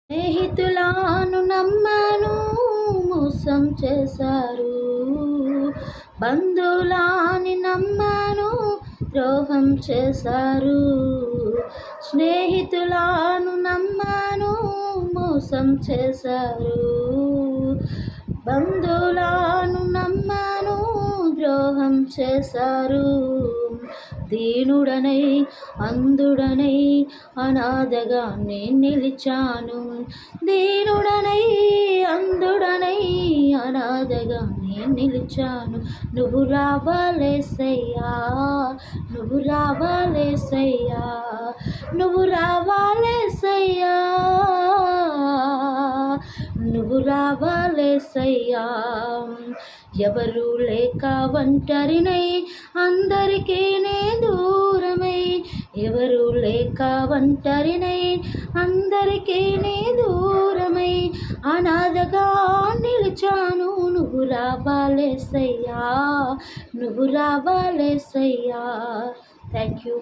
స్నేహితులను నమ్మాను, మోసం చేశారు. బంధువులని నమ్మాను, ద్రోహం చేశారు. స్నేహితులను నమ్మాను, మోసం చేశారు. బంధువులను నమ్మాను, ద్రోహం చేశారు. దీనుడనై అంధుడనై అనాథగా నేను నిలిచాను. దీనుడనై అంధుడనై అనాథగా నేను నిలిచాను. నువ్వు రావాలేసయ్యా, నువ్వు రావాలేసయ్యా, నువ్వు రావాలేసయ్యా, నువ్వు రావాలేసయ్యా. ఎవరు లేక ఒంటరినై అందరికీ నే దూరమై, ఎవరు లేక ఒంటరినై అందరికీ నే దూరమై అనాథగా నిలిచాను. నువ్వు రావాలేసయ్యా, నువ్వు రావాలేసయ్యా. Thank you.